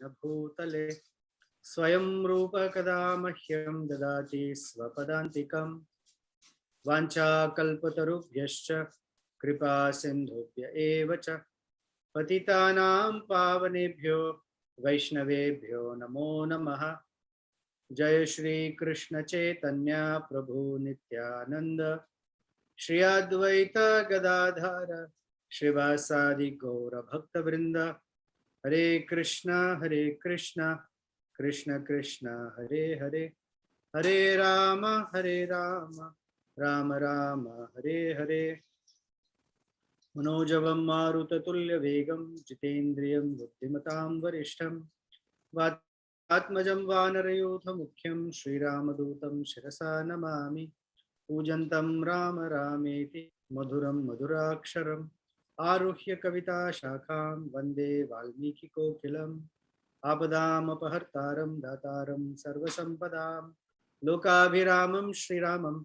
भूतले स्वयं रूप कदा मह्यं ददाति स्वपदान्तिकं वाञ्छाकल्पतरुभ्यश्च कृपा सिन्धुभ्य एव च पतितानां पावनेभ्यो वैष्णवेभ्यो नमो नमः। जय श्री कृष्ण चैतन्य प्रभु नित्यानंद श्री अद्वैत गदाधर श्रीवासादि गौर भक्तवृंद। हरे कृष्णा कृष्ण कृष्ण हरे हरे, हरे राम राम राम हरे हरे। मनोजवं मारुततुल्यवेगं जितेन्द्रियं बुद्धिमतां वरिष्ठं वातात्मजं वानरयूथमुख्यं श्रीरामदूतं शिरसा नमामि। पूजन्तं राम रामेति मधुरं मधुराक्षरम् आरुह्य कविताशाखां वन्दे वाल्मीकिकोकिलम्। आपदामपहर्तारं दातारं सर्वसम्पदां लोकाभिरामं श्रीरामं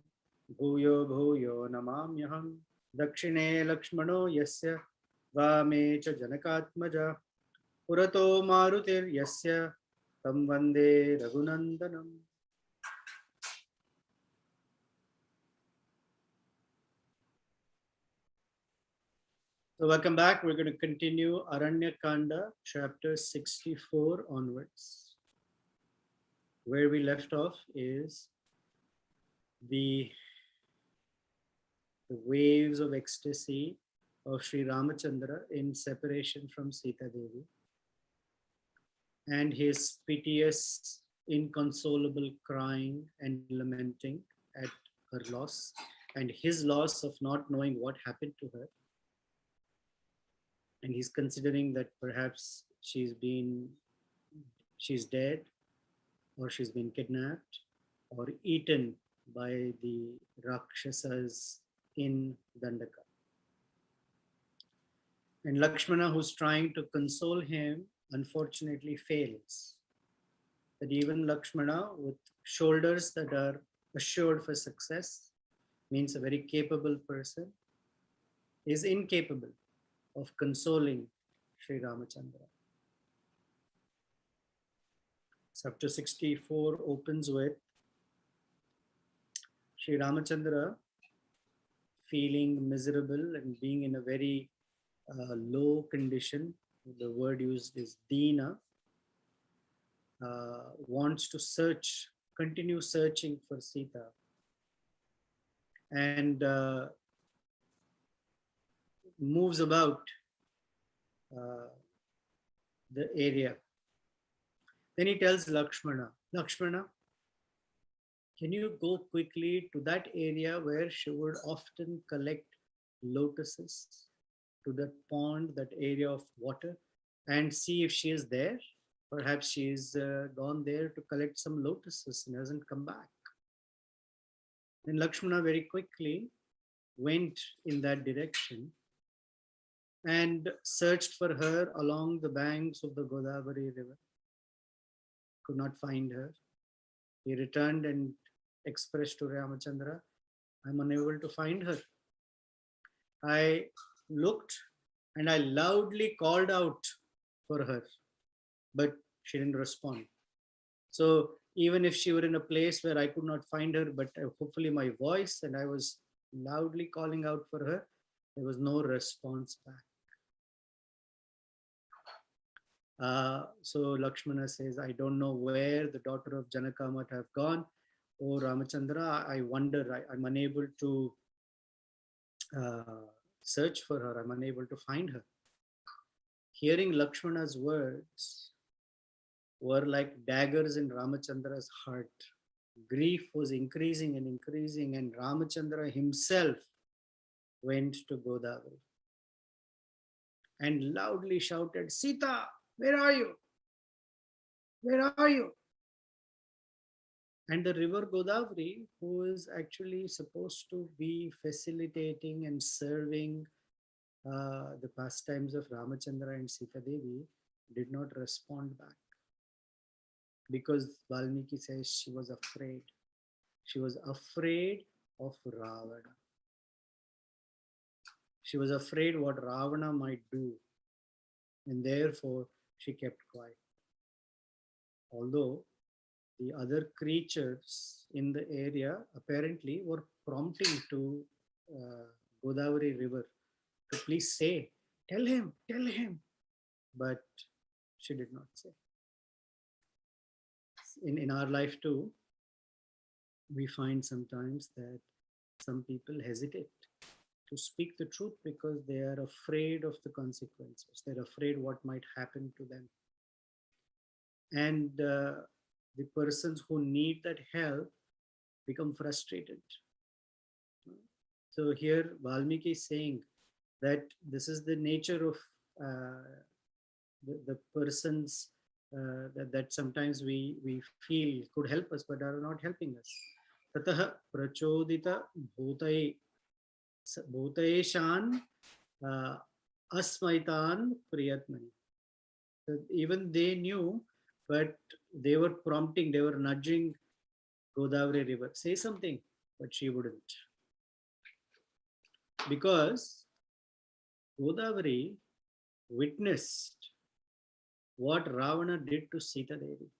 भूयो भूयो नमाम्यहं। दक्षिणे लक्ष्मणो यस्य वामे च जनकात्मजा पुरतो मारुतिर्यस्य तं वन्दे रघुनन्दनम्। So welcome back. We're going to continue Aranya Kanda, chapter 64 onwards. Where we left off is the waves of ecstasy of Sri Ramachandra in separation from Sita Devi, and his piteous, inconsolable crying and lamenting at her loss, and his loss of not knowing what happened to her. And he's considering that perhaps she's dead, or she's been kidnapped or eaten by the Rakshasas in Dandaka. And Lakshmana, who's trying to console him, unfortunately fails. That even Lakshmana, with shoulders that are assured for success, means a very capable person, is incapable of consoling Sri Ramachandra. Chapter 64 opens with Sri Ramachandra feeling miserable and being in a very low condition. The word used is Dina. Wants to continue searching for Sita. And moves about the area. Then he tells Lakshmana, Lakshmana, can you go quickly to that area where she would often collect lotuses, to that pond, that area of water, and see if she is there? Perhaps she's gone there to collect some lotuses and hasn't come back. Then Lakshmana very quickly went in that direction and searched for her along the banks of the Godavari river. Could not find her. He returned and expressed to Ramachandra, I'm unable to find her. I looked and I loudly called out for her, but she didn't respond. So even if she were in a place where I could not find her, but hopefully my voice, and I was loudly calling out for her, there was no response back. So Lakshmana says, I don't know where the daughter of Janaka might have gone. Oh Ramachandra, I wonder, I'm unable to search for her. I'm unable to find her. Hearing Lakshmana's words were like daggers in Ramachandra's heart. Grief was increasing and increasing, and Ramachandra himself went to Godavari and loudly shouted, Sita, where are you? Where are you? And the river Godavari, who is actually supposed to be facilitating and serving the pastimes of Ramachandra and Sita Devi, did not respond back. Because Valmiki says she was afraid. She was afraid of Ravana. She was afraid what Ravana might do. And therefore, she kept quiet. Although the other creatures in the area apparently were prompting to Godavari river to please say, tell him. But she did not say. In our life too, we find sometimes that some people hesitate to speak the truth because they are afraid of the consequences. They're afraid what might happen to them. And the persons who need that help become frustrated. So here Valmiki is saying that this is the nature of the persons that sometimes we feel could help us but are not helping us. Tatah prachodita bhutayeshan asmaitan priyatmani. So even they knew, but they were prompting, they were nudging Godavari river, say something, but she wouldn't. Because Godavari witnessed what Ravana did to Sita Devi.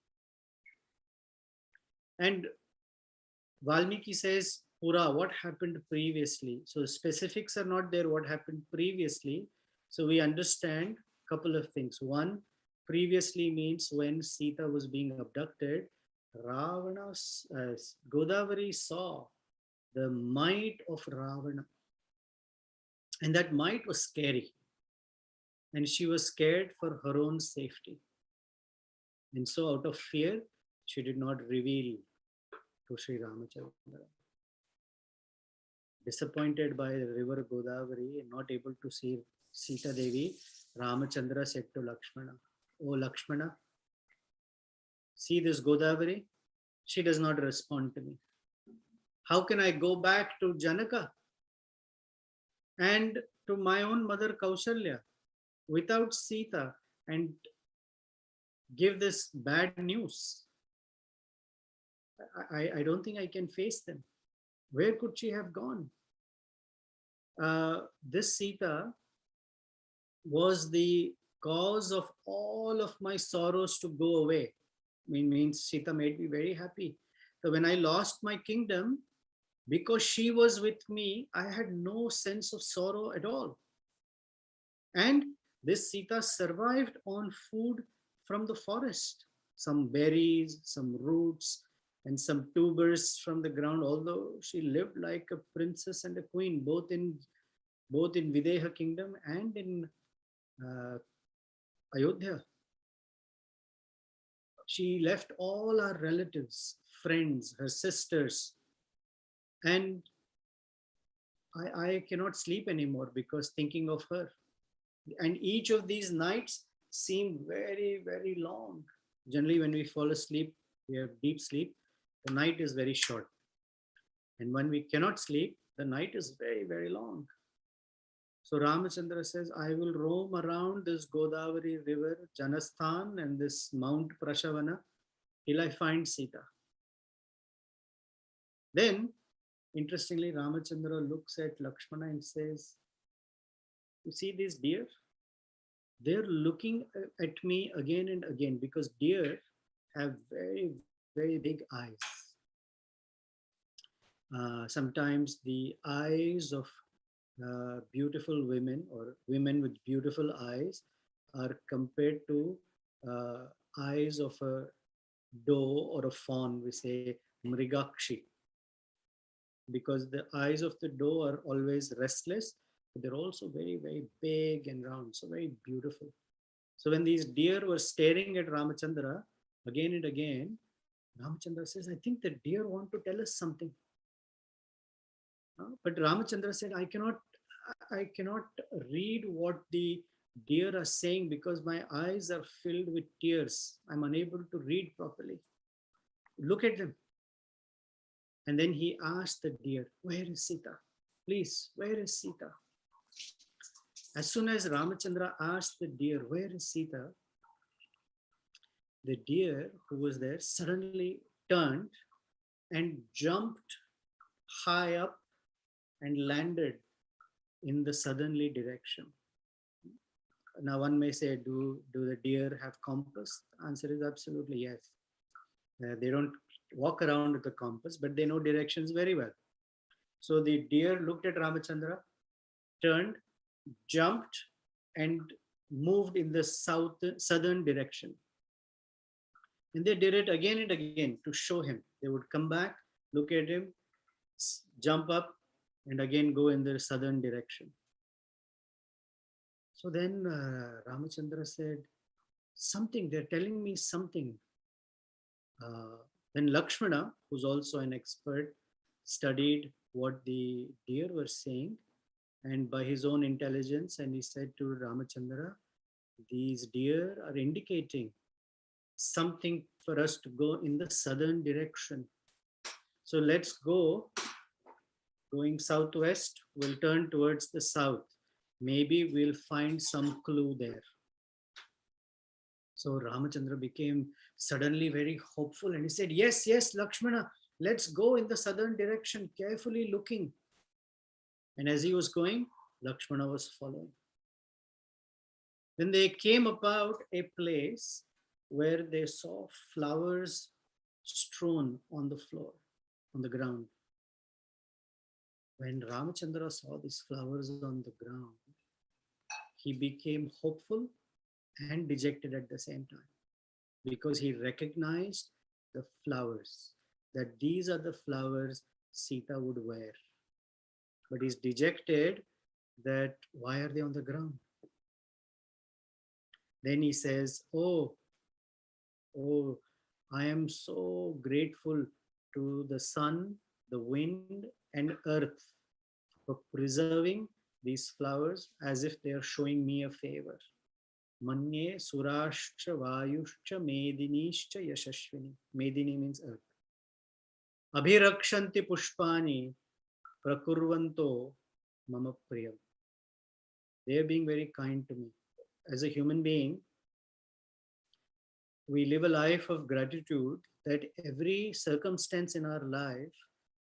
And Valmiki says, Pura, what happened previously? So specifics are not there, what happened previously. So we understand a couple of things. One, previously means when Sita was being abducted, Ravana, Godavari saw the might of Ravana. And that might was scary. And she was scared for her own safety. And so out of fear, she did not reveal to Sri Ramachandra. Disappointed by the river Godavari and not able to see Sita Devi, Ramachandra said to Lakshmana, "Oh Lakshmana, see this Godavari? She does not respond to me. How can I go back to Janaka and to my own mother Kausalya without Sita and give this bad news? I don't think I can face them. Where could she have gone? This Sita was the cause of all of my sorrows to go away. Means Sita made me very happy. So when I lost my kingdom, because she was with me, I had no sense of sorrow at all. And this Sita survived on food from the forest, some berries, some roots, and some tubers from the ground. Although she lived like a princess and a queen, both in Videha kingdom and in Ayodhya. She left all her relatives, friends, her sisters, and I cannot sleep anymore because thinking of her. And each of these nights seem very, very long. Generally, when we fall asleep, we have deep sleep, the night is very short. And when we cannot sleep, the night is very, very long. So Ramachandra says, I will roam around this Godavari river, Janasthan, and this Mount Prashavana till I find Sita. Then, interestingly, Ramachandra looks at Lakshmana and says, you see these deer? They're looking at me again and again because deer have very, very big eyes. Sometimes the eyes of beautiful women or women with beautiful eyes are compared to eyes of a doe or a fawn, we say mrigakshi, because the eyes of the doe are always restless, but they're also very, very big and round, so very beautiful. So when these deer were staring at Ramachandra again and again, Ramachandra says, I think the deer want to tell us something. But Ramachandra said, I cannot read what the deer are saying because my eyes are filled with tears. I'm unable to read properly. Look at them. And then he asked the deer, where is Sita? Please, where is Sita? As soon as Ramachandra asked the deer, where is Sita? The deer who was there suddenly turned and jumped high up and landed in the southerly direction. Now one may say, do the deer have compass? The answer is absolutely yes. They don't walk around with a compass, but they know directions very well. So the deer looked at Ramachandra, turned, jumped, and moved in the southern direction. And they did it again and again to show him. They would come back, look at him, jump up, and again go in the southern direction. So then Ramachandra said, something, they're telling me something. Then Lakshmana, who's also an expert, studied what the deer were saying, and by his own intelligence, and he said to Ramachandra, these deer are indicating something for us to go in the southern direction. So let's go, going southwest, we'll turn towards the south. Maybe we'll find some clue there. So Ramachandra became suddenly very hopeful and he said, yes, yes, Lakshmana, let's go in the southern direction, carefully looking. And as he was going, Lakshmana was following. Then they came about a place where they saw flowers strewn on the floor, on the ground. When Ramachandra saw these flowers on the ground, he became hopeful and dejected at the same time, because he recognized the flowers, that these are the flowers Sita would wear. But he's dejected that why are they on the ground? Then he says, oh, I am so grateful to the sun, the wind, and earth for preserving these flowers as if they are showing me a favor. Manye surashcha vayushcha medinishcha yashashvini. Medini means earth. Abhirakshanti pushpani prakurvanto mama priyam. They are being very kind to me. As a human being, we live a life of gratitude that every circumstance in our life,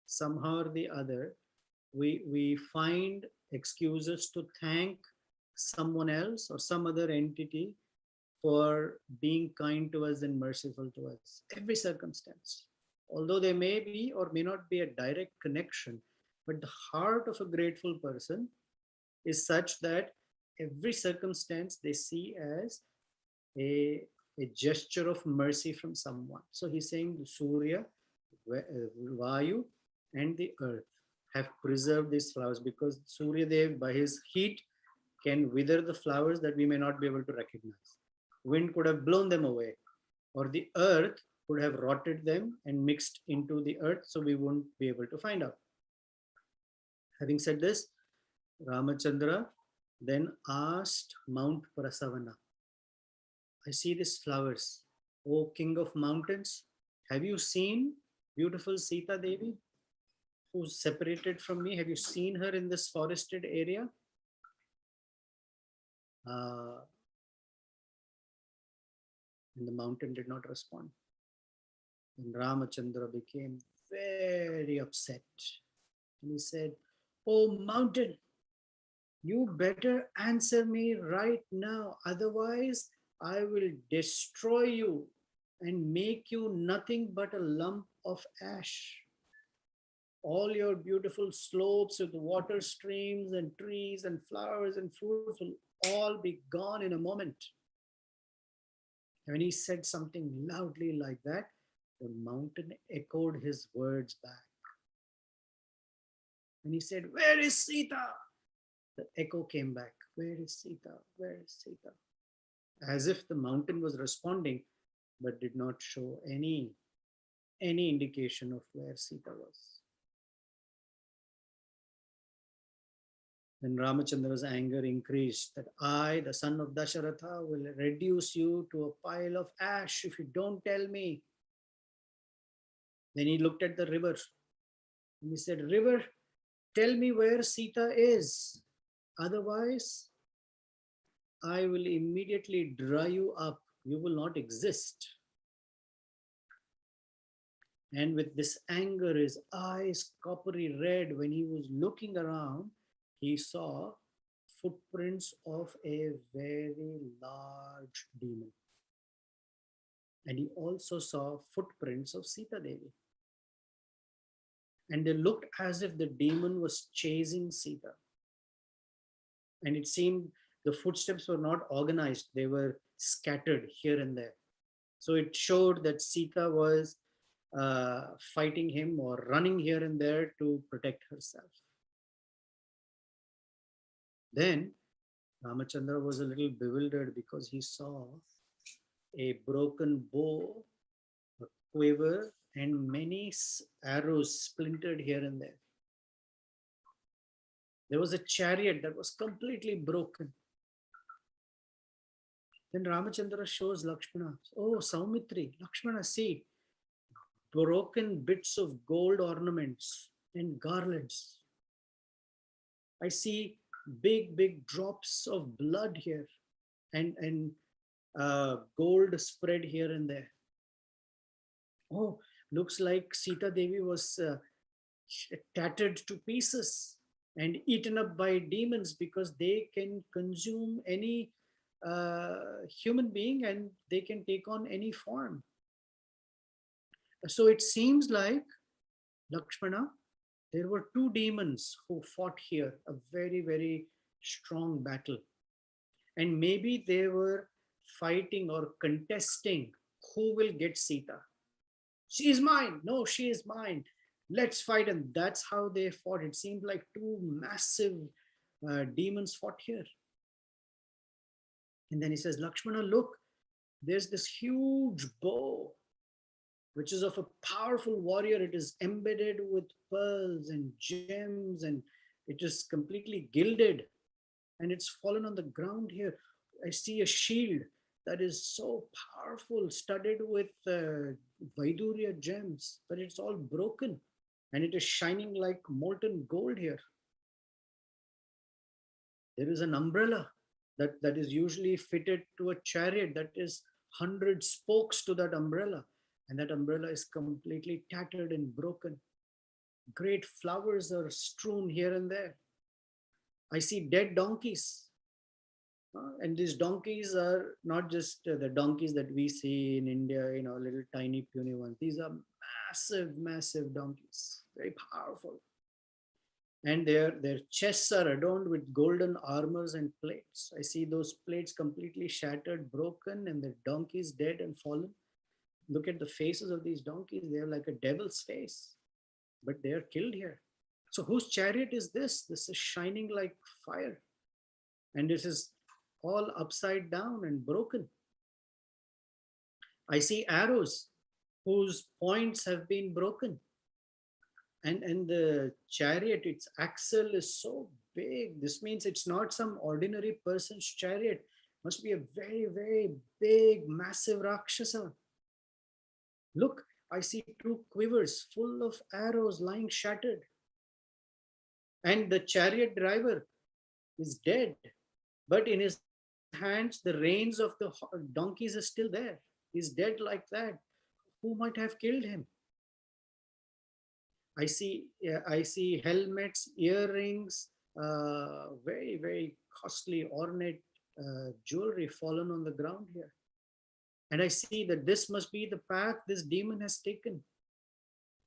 somehow or the other, we find excuses to thank someone else or some other entity for being kind to us and merciful to us. Every circumstance. Although there may be or may not be a direct connection, but the heart of a grateful person is such that every circumstance they see as a gesture of mercy from someone. So he's saying the Surya, Vayu, and the earth have preserved these flowers, because Surya Dev, by his heat, can wither the flowers that we may not be able to recognize. Wind could have blown them away, or the earth could have rotted them and mixed into the earth, so we won't be able to find out. Having said this, Ramachandra then asked Mount Prasavana, I see these flowers. O King of Mountains, have you seen beautiful Sita Devi, who's separated from me? Have you seen her in this forested area? And the mountain did not respond. And Ramachandra became very upset. And he said, oh mountain, you better answer me right now. Otherwise, I will destroy you and make you nothing but a lump of ash. All your beautiful slopes with water streams and trees and flowers and fruits will all be gone in a moment. And when he said something loudly like that, the mountain echoed his words back. And he said, where is Sita? The echo came back. Where is Sita? Where is Sita? As if the mountain was responding, but did not show any indication of where Sita was. Then Ramachandra's anger increased, that I, the son of Dasharatha, will reduce you to a pile of ash if you don't tell me. Then he looked at the river and he said, river, tell me where Sita is. Otherwise, I will immediately dry you up. You will not exist. And with this anger, his eyes coppery red, when he was looking around, he saw footprints of a very large demon. And he also saw footprints of Sita Devi. And they looked as if the demon was chasing Sita. And it seemed the footsteps were not organized, they were scattered here and there. So it showed that Sita was fighting him or running here and there to protect herself. Then Ramachandra was a little bewildered because he saw a broken bow, a quiver, and many arrows splintered here and there. There was a chariot that was completely broken. Then Ramachandra shows Lakshmana, oh, Saumitri, Lakshmana, see, broken bits of gold ornaments and garlands. I see big drops of blood here and gold spread here and there. Oh, looks like Sita Devi was tattered to pieces and eaten up by demons because they can consume any human being and they can take on any form. So it seems like, Lakshmana, there were two demons who fought here, a very strong battle. And maybe they were fighting or contesting who will get Sita. She is mine. No, she is mine. Let's fight. And that's how they fought. It seemed like two massive demons fought here. And then he says, Lakshmana, look, there's this huge bow, which is of a powerful warrior. It is embedded with pearls and gems, and it is completely gilded. And it's fallen on the ground here. I see a shield that is so powerful, studded with Vaidurya gems, but it's all broken. And it is shining like molten gold here. There is an umbrella that is usually fitted to a chariot that is 100 spokes to that umbrella. And that umbrella is completely tattered and broken. Great flowers are strewn here and there. I see dead donkeys. And these donkeys are not just the donkeys that we see in India, little tiny puny ones. These are massive donkeys, very powerful. And their chests are adorned with golden armors and plates. I see those plates completely shattered, broken, and the donkeys dead and fallen. Look at the faces of these donkeys. They're like a devil's face, but they're killed here. So whose chariot is this? This is shining like fire. And this is all upside down and broken. I see arrows whose points have been broken. And the chariot, its axle is so big. This means it's not some ordinary person's chariot. Must be a very big, massive Rakshasa. Look, I see two quivers full of arrows lying shattered. And the chariot driver is dead. But in his hands, the reins of the donkeys are still there. He's dead like that. Who might have killed him? I see helmets, earrings, very costly, ornate jewelry fallen on the ground here. And I see that this must be the path this demon has taken.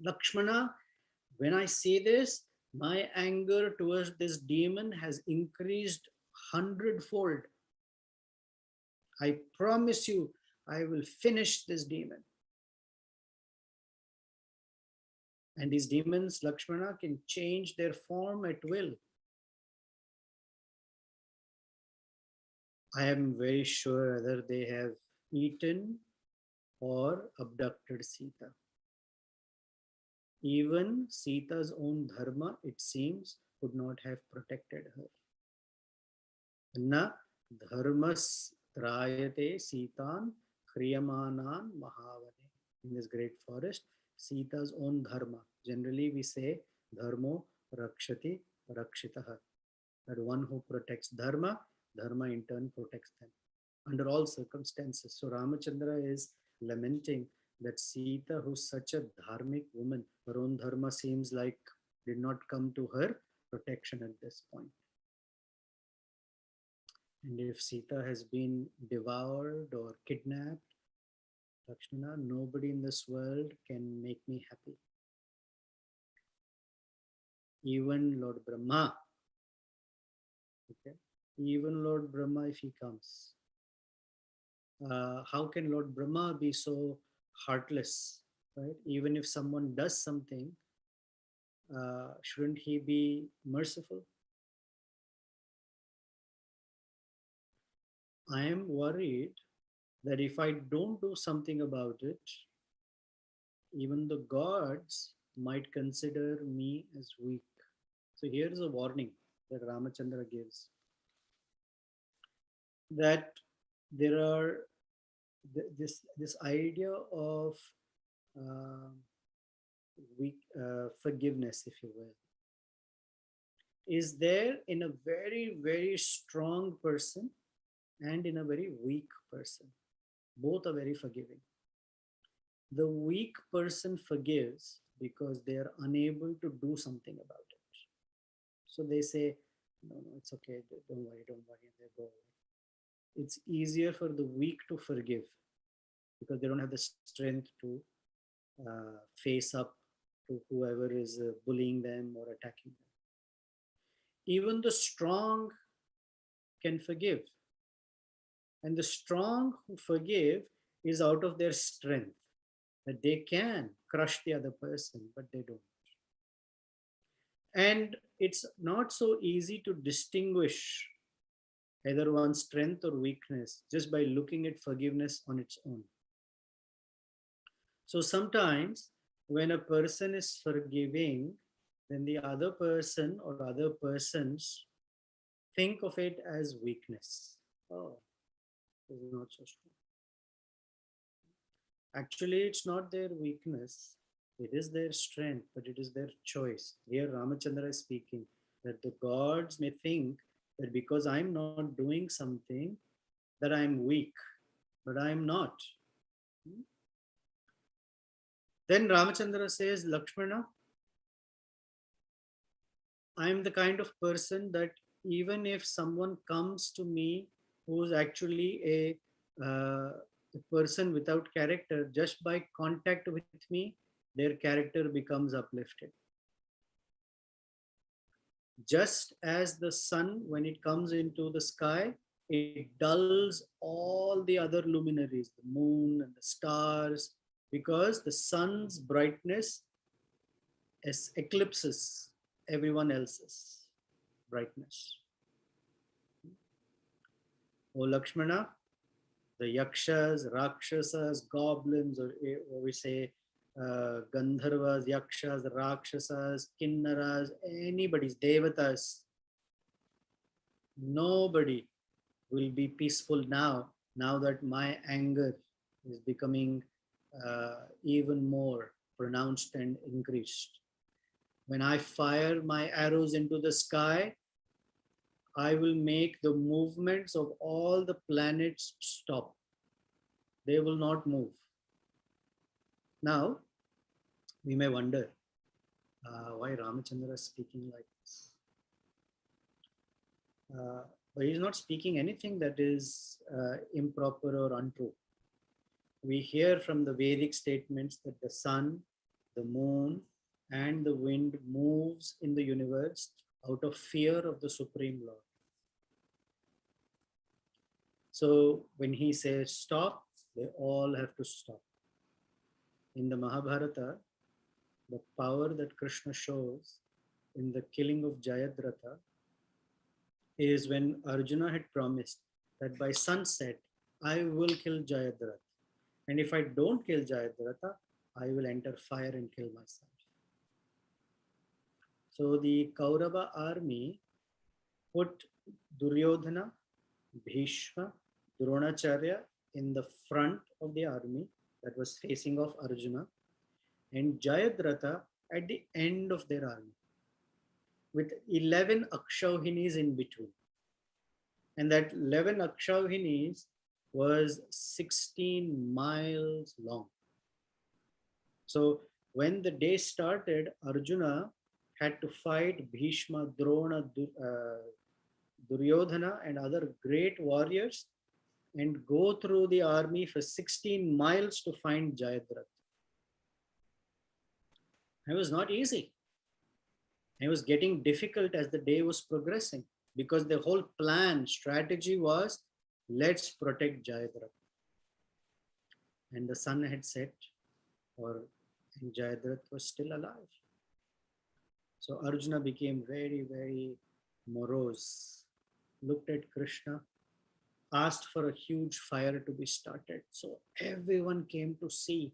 Lakshmana, when I see this, my anger towards this demon has increased 100-fold. I promise you, I will finish this demon. And these demons, Lakshmana, can change their form at will. I am very sure whether they have eaten or abducted Sita. Even Sita's own dharma, it seems, could not have protected her. Na dharmas trayate Sitan kriyamanan mahavane. In this great forest, Sita's own dharma. Generally, we say dharmo rakshati rakshitaha. That one who protects dharma, dharma in turn protects them under all circumstances. So Ramachandra is lamenting that Sita, who's such a dharmic woman, her own dharma seems like did not come to her protection at this point. And if Sita has been devoured or kidnapped, Lakshmana, nobody in this world can make me happy. Even Lord Brahma. Okay? Even Lord Brahma, if he comes. How can Lord Brahma be so heartless? Right? Even if someone does something, shouldn't he be merciful? I am worried that if I don't do something about it, even the gods might consider me as weak. So here is a warning that Ramachandra gives, that there are this idea of uh, weak forgiveness, if you will, is there in a very, very strong person and in a very weak person. Both are very forgiving. The weak person forgives because they are unable to do something about it. So they say, no, no, it's okay, don't worry, and they go away. It's easier for the weak to forgive because they don't have the strength to face up to whoever is bullying them or attacking them. Even the strong can forgive, and the strong who forgive is out of their strength, that they can crush the other person, but they don't. And it's not so easy to distinguish either one's strength or weakness just by looking at forgiveness on its own. So sometimes when a person is forgiving, then the other person or other persons think of it as weakness. Oh, this is not so strong. Actually, it's not their weakness, it is their strength, but it is their choice. Here, Ramachandra is speaking that the gods may think that because I'm not doing something, that I'm weak, but I'm not. Then Ramachandra says, Lakshmana, I'm the kind of person that even if someone comes to me who's actually a person without character, just by contact with me, their character becomes uplifted. Just as the sun, when it comes into the sky, it dulls all the other luminaries, the moon and the stars, because the sun's brightness eclipses everyone else's brightness. O Lakshmana, the yakshas, rakshasas, goblins, or we say Gandharvas, yakshas, rakshasas, kinnaras, anybody's, devatas, nobody will be peaceful now that my anger is becoming even more pronounced and increased. When I fire my arrows into the sky, I will make the movements of all the planets stop. They will not move. Now, we may wonder why Ramachandra is speaking like this. But he's not speaking anything that is improper or untrue. We hear from the Vedic statements that the sun, the moon, and the wind moves in the universe out of fear of the Supreme Lord. So when he says stop, they all have to stop. In the Mahabharata, the power that Krishna shows in the killing of Jayadratha is when Arjuna had promised that by sunset, I will kill Jayadratha. And if I don't kill Jayadratha, I will enter fire and kill myself. So the Kaurava army put Duryodhana, Bhishma, Dronacharya in the front of the army that was facing off Arjuna, and Jayadratha at the end of their army with 11 Akshauhinis in between. And that 11 Akshauhinis was 16 miles long. So when the day started, Arjuna had to fight Bhishma, Drona, Duryodhana and other great warriors and go through the army for 16 miles to find Jayadratha. It was not easy. It was getting difficult as the day was progressing because the whole plan, strategy was, let's protect Jayadratha. And the sun had set, or Jayadratha was still alive. So Arjuna became very, very morose, looked at Krishna, asked for a huge fire to be started. So everyone came to see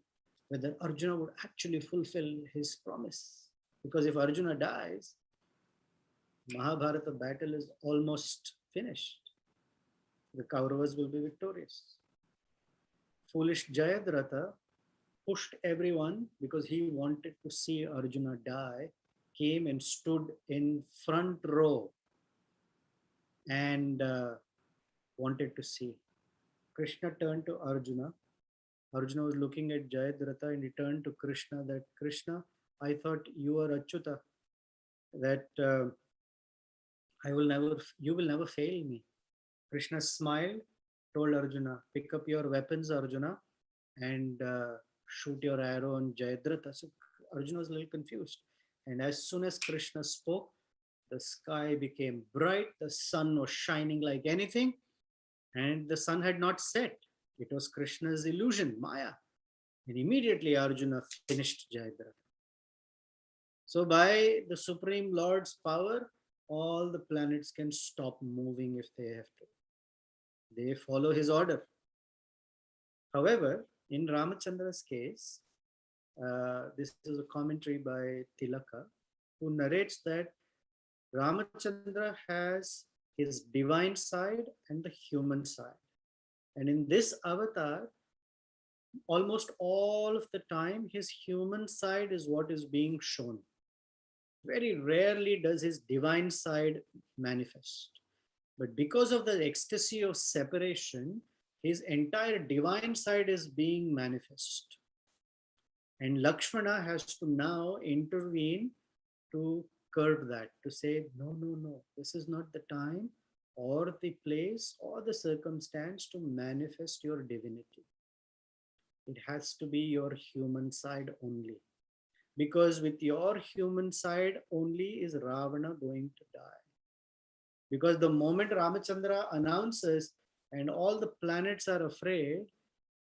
whether Arjuna would actually fulfill his promise. Because if Arjuna dies, Mahabharata battle is almost finished. The Kauravas will be victorious. Foolish Jayadratha pushed everyone because he wanted to see Arjuna die, came and stood in front row and wanted to see. Krishna turned to Arjuna. Arjuna was looking at Jayadratha and he turned to Krishna that, Krishna, I thought you were Achyuta, that you will never fail me. Krishna smiled, told Arjuna, pick up your weapons, Arjuna, and shoot your arrow on Jayadratha. So Arjuna was a little confused. And as soon as Krishna spoke, the sky became bright, the sun was shining like anything, and the sun had not set. It was Krishna's illusion, Maya. And immediately Arjuna finished Jayadratha. So by the Supreme Lord's power, all the planets can stop moving if they have to. They follow his order. However, in Ramachandra's case, this is a commentary by Tilaka, who narrates that Ramachandra has his divine side and the human side. And in this avatar, almost all of the time, his human side is what is being shown. Very rarely does his divine side manifest. But because of the ecstasy of separation, his entire divine side is being manifest. And Lakshmana has to now intervene to curb that, to say, no, no, no, this is not the time or the place or the circumstance to manifest your divinity. It has to be your human side only. Because with your human side only is Ravana going to die. Because the moment Ramachandra announces and all the planets are afraid,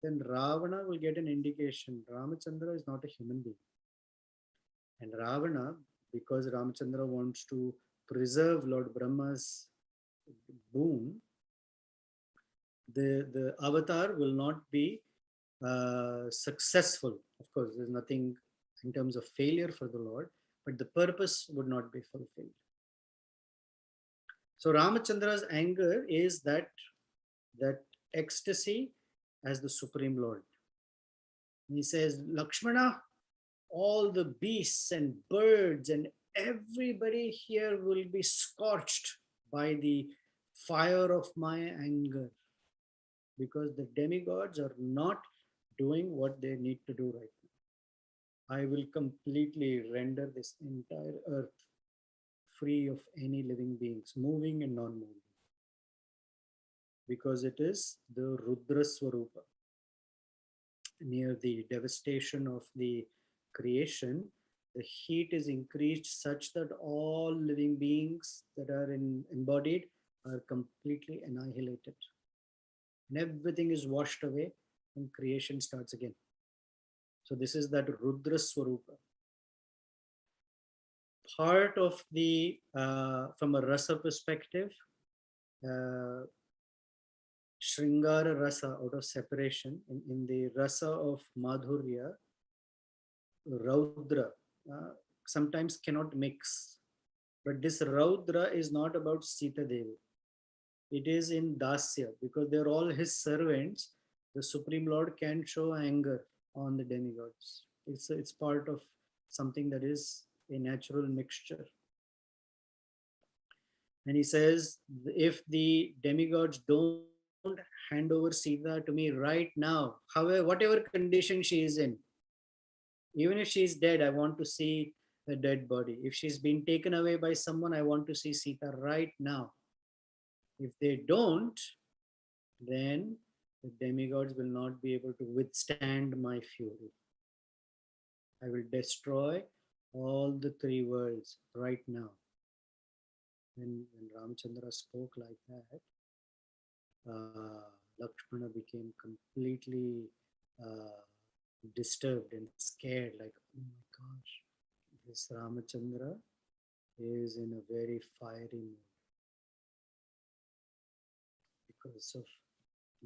then Ravana will get an indication. Ramachandra is not a human being. And Ravana, because Ramachandra wants to preserve Lord Brahma's boon, the avatar will not be successful. Of course, there's nothing in terms of failure for the Lord, but the purpose would not be fulfilled. So Ramachandra's anger is that ecstasy as the Supreme Lord. He says, Lakshmana, all the beasts and birds and everybody here will be scorched by the fire of my anger, because the demigods are not doing what they need to do right now. I will completely render this entire earth free of any living beings, moving and non-moving, because it is the Rudra Swarupa. Near the devastation of the creation, the heat is increased such that all living beings that are embodied are completely annihilated. And everything is washed away and creation starts again. So this is that Rudra Swarupa. Part of the, from a rasa perspective, Shringara rasa, out of separation, in the rasa of Madhurya, Raudra sometimes cannot mix. But this Raudra is not about Sita Devi. It is in Dasya, because they're all his servants. The Supreme Lord can show anger on the demigods. It's part of something that is a natural mixture. And he says, if the demigods don't hand over Sita to me right now, however, whatever condition she is in, even if she is dead, I want to see the dead body. If she's been taken away by someone, I want to see Sita right now. If they don't, then The demigods will not be able to withstand my fury. I will destroy all the three worlds right now. When Ramchandra spoke like that, Lakshmana became completely uh, disturbed and scared, like, oh my gosh, this Ramachandra is in a very fiery mood because of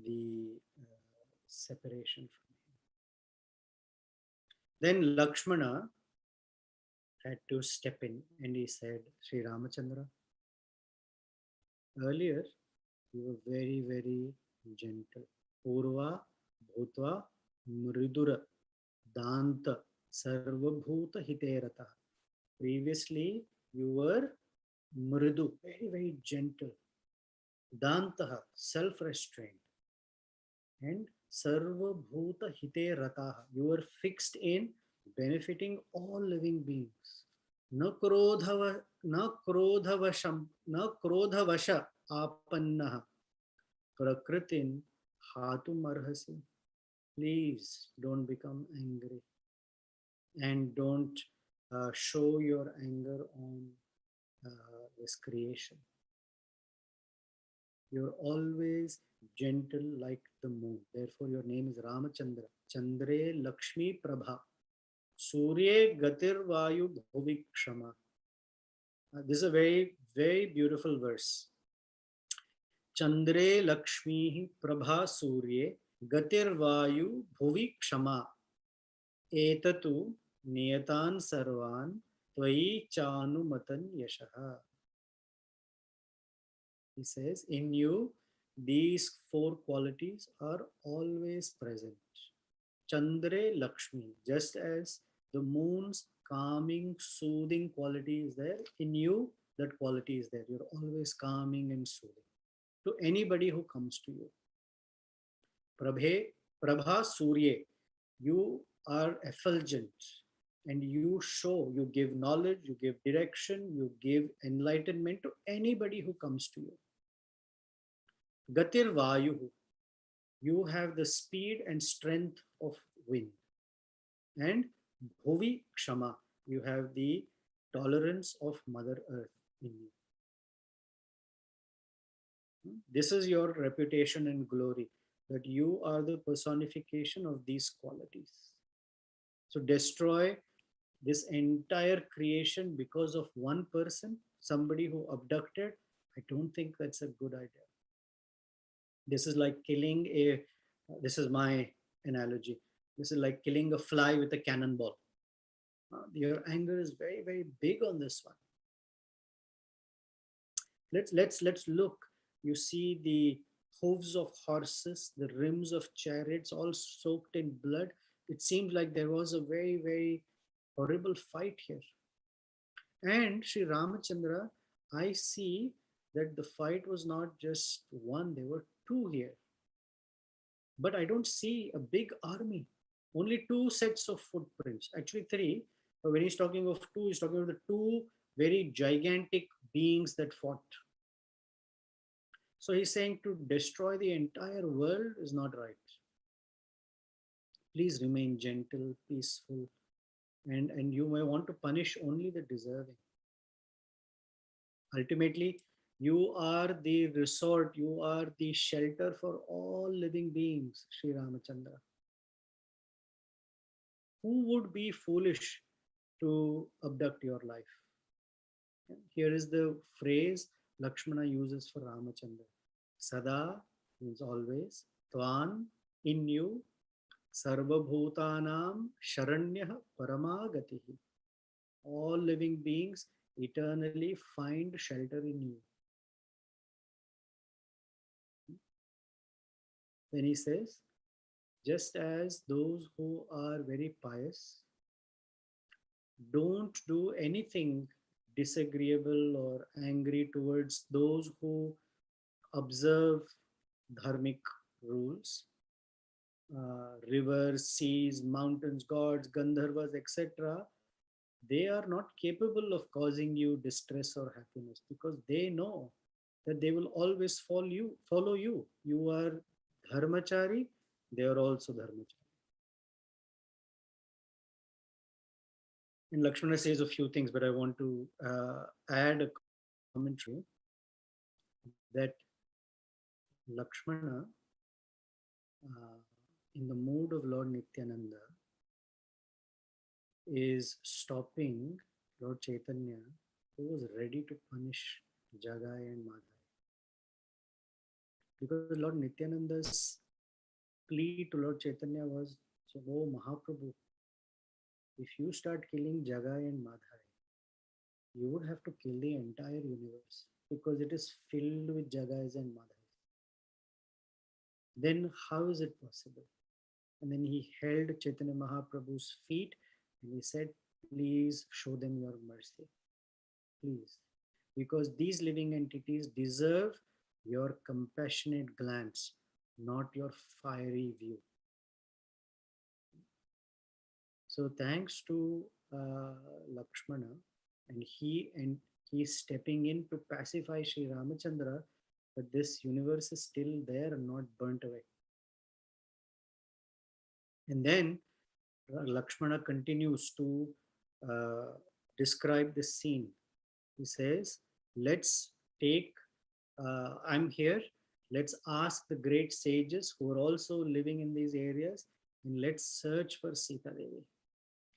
the separation from him. Then Lakshmana had to step in and he said, Sri Ramachandra, earlier you were very, very gentle. Purva Bhutva Mridura Danta Sarvabhuta Hiterata. Previously, you were Mridu, very, very gentle. Dantaha, self-restrained. And Sarvabhuta Hiterataha. You were fixed in benefiting all living beings. न क्रोधवशम न क्रोधवश आपन्नः प्रकृतिं हातुम अर्हसि. Please don't become angry and don't show your anger on this creation. You're always gentle like the moon. Therefore, your name is Ramachandra. Chandre Lakshmi Prabha. Surye Gatir Vayu Bhuvikshama. This is a very, very beautiful verse. Chandre Lakshmi Prabha Surye Gatir Vayu Bhuvikshama. Etatu Niyatan Sarvan Tvai Chanumatan Yashaha. He says, in you, these four qualities are always present. Chandre Lakshmi, just as the moon's calming, soothing quality is there, in you, that quality is there. You're always calming and soothing to anybody who comes to you. Prabha Surye, you are effulgent and you show, you give knowledge, you give direction, you give enlightenment to anybody who comes to you. Gatir Vayu, you have the speed and strength of wind. And Bhuvi Kshama, you have the tolerance of Mother Earth in you. This is your reputation and glory, that you are the personification of these qualities. So destroy this entire creation because of one person, somebody who abducted. I don't think that's a good idea. This is like killing this is my analogy. This is like killing a fly with a cannonball. Your anger is very, very big on this one. Let's look. You see the hooves of horses, the rims of chariots, all soaked in blood. It seems like there was a very, very horrible fight here. And Sri Ramachandra, I see that the fight was not just one, there were two here. But I don't see a big army. Only two sets of footprints, actually three. But when he's talking of two, he's talking of the two very gigantic beings that fought. So he's saying to destroy the entire world is not right. Please remain gentle, peaceful, and you may want to punish only the deserving. Ultimately, you are the resort, you are the shelter for all living beings, Sri Ramachandra. Who would be foolish to abduct your life? Here is the phrase Lakshmana uses for Ramachandra. Sada means always, Tvan, in you, Sarvabhutanam Sharanyah Paramagatihi. All living beings eternally find shelter in you. Then he says, just as those who are very pious don't do anything disagreeable or angry towards those who observe dharmic rules, rivers, seas, mountains, gods, Gandharvas, etc., they are not capable of causing you distress or happiness because they know that they will always follow you. You are dharmachari, they are also dharmachari. And Lakshmana says a few things, but I want to add a commentary that Lakshmana, uh, in the mood of Lord Nityananda, is stopping Lord Chaitanya, who was ready to punish Jagai and Madhai. Because Lord Nityananda's plea to Lord Chaitanya was, so, oh Mahaprabhu, if you start killing Jagai and Madhai, you would have to kill the entire universe because it is filled with Jagais and Madhais. Then how is it possible? And then he held Chaitanya Mahaprabhu's feet and he said, please show them your mercy. Please. Because these living entities deserve your compassionate glance, not your fiery view. So thanks to Lakshmana, and he's stepping in to pacify Sri Ramachandra, but this universe is still there and not burnt away. And then Lakshmana continues to describe this scene. He says, let's take, I'm here, let's ask the great sages who are also living in these areas, and let's search for Sita Devi.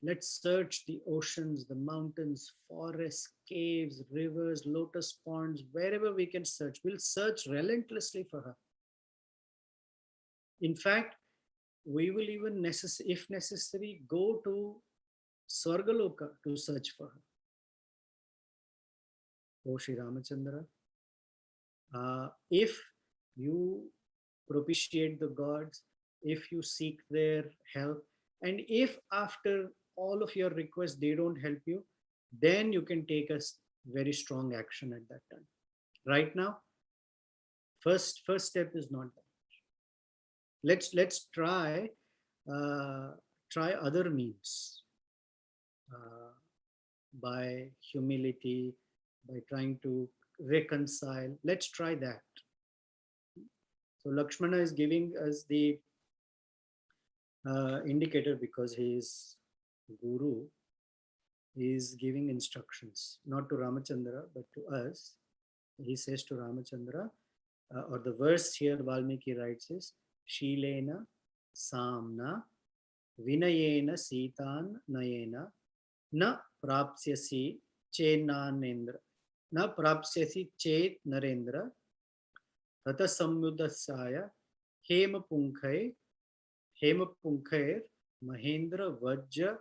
Let's search the oceans, the mountains, forests, caves, rivers, lotus ponds, wherever we can search. We'll search relentlessly for her. In fact, we will even, if necessary, go to Swargaloka to search for her. O Sri Ramachandra, if you propitiate the gods, if you seek their help, and if after all of your requests they don't help you, then you can take a very strong action at that time. Right now, first step is not that. Let's try other means, by humility, by trying to reconcile. Let's try that. So Lakshmana is giving us the indicator, because he is guru. He is giving instructions, not to Ramachandra, but to us. He says to Ramachandra, or the verse here Valmiki writes is, Shilena Samna Vinayena Sitan Nayena Na Prapsyasi Chenanendra Na Prapsyasi Chet Narendra Tata Samyudasaya Hema Punkhair Mahendra Vajja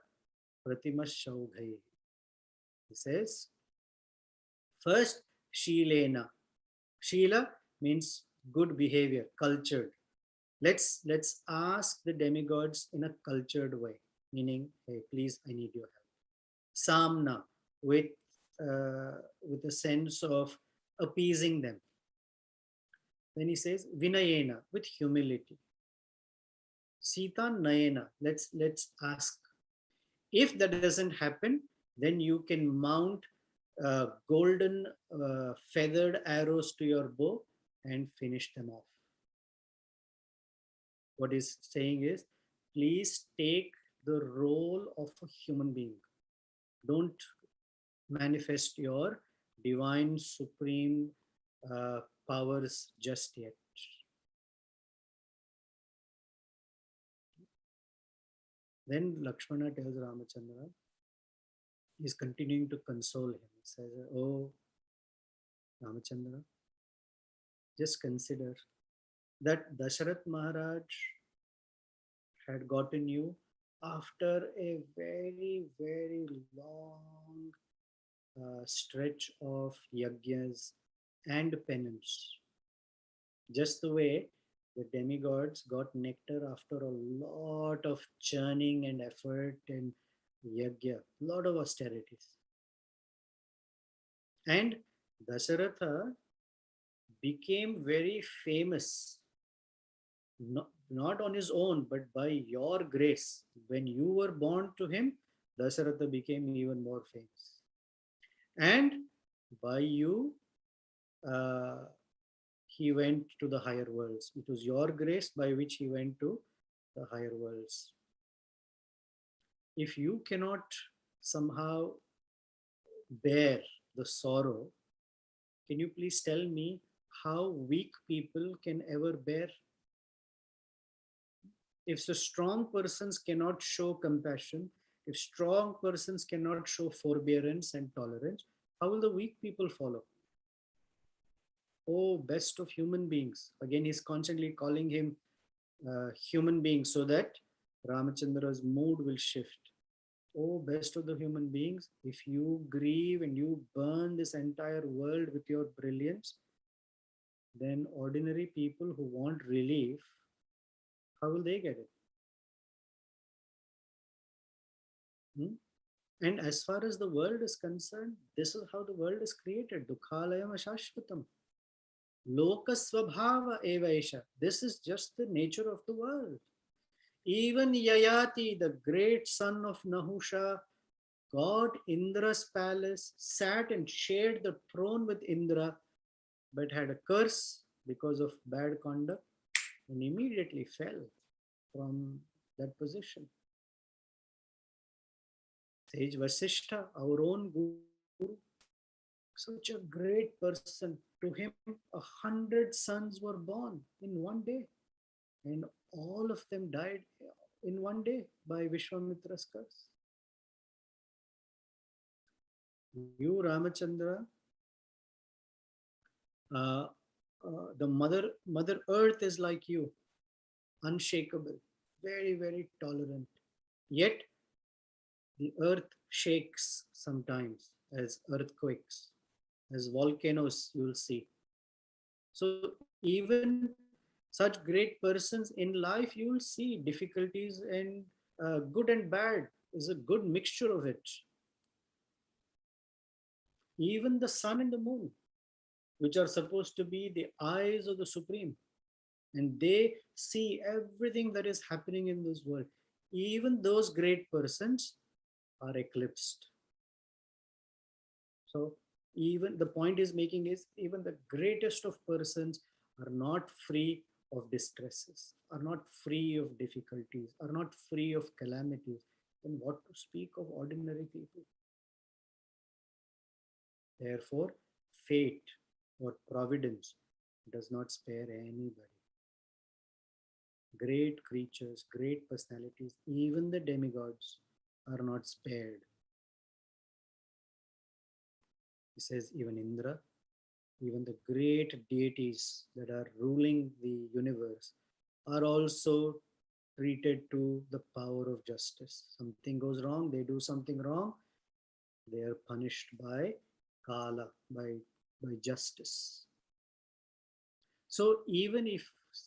Pratima Shaudhai. He says, first, Shilena. Shila means good behavior, cultured. Let's ask the demigods in a cultured way, meaning, hey, please, I need your help. Samna, with a sense of appeasing them. Then he says, Vinayena, with humility. Sita Nayena, let's ask. If that doesn't happen, then you can mount golden feathered arrows to your bow and finish them off. What he's saying is, please take the role of a human being. Don't manifest your divine supreme powers just yet. Then Lakshmana tells Ramachandra, he's continuing to console him. He says, oh, Ramachandra, just consider that Dasharath Maharaj had gotten you after a very, very long stretch of yajnas and penance. Just the way the demigods got nectar after a lot of churning and effort and yajna, a lot of austerities. And Dasharatha became very famous, not on his own, but by your grace. When you were born to him, Dasharatha became even more famous. And by you, he went to the higher worlds. It was your grace by which he went to the higher worlds. If you cannot somehow bear the sorrow, can you please tell me how weak people can ever bear? If the strong persons cannot show compassion, if strong persons cannot show forbearance and tolerance, how will the weak people follow? Oh, best of human beings. Again, he's constantly calling him human being so that Ramachandra's mood will shift. Oh, best of the human beings, if you grieve and you burn this entire world with your brilliance, then ordinary people who want relief, how will they get it? Hmm? And as far as the world is concerned, this is how the world is created. Dukhalayam ashashvatam. Lokasvabhava evaisha. This is just the nature of the world. Even Yayati, the great son of Nahusha, got Indra's palace, sat and shared the throne with Indra, but had a curse because of bad conduct and immediately fell from that position. Sage Vasishtha, our own Guru, such a great person. To him, 100 sons were born in one day, and all of them died in one day by Vishwamitra's curse. You, Ramachandra, uh, the Mother Earth is like you, unshakable, very, very tolerant. Yet the earth shakes sometimes as earthquakes, as volcanoes, you will see. So even such great persons in life, you will see difficulties and good and bad is a good mixture of it. Even the sun and the moon, which are supposed to be the eyes of the Supreme, and they see everything that is happening in this world. Even those great persons are eclipsed. So even the point is making is even the greatest of persons are not free of distresses, are not free of difficulties, are not free of calamities. Then what to speak of ordinary people? Therefore, fate or providence does not spare anybody. Great creatures, great personalities, even the demigods are not spared. He says even Indra, even the great deities that are ruling the universe are also treated to the power of justice. Something goes wrong, they do something wrong, they are punished by Kala, by justice. So even if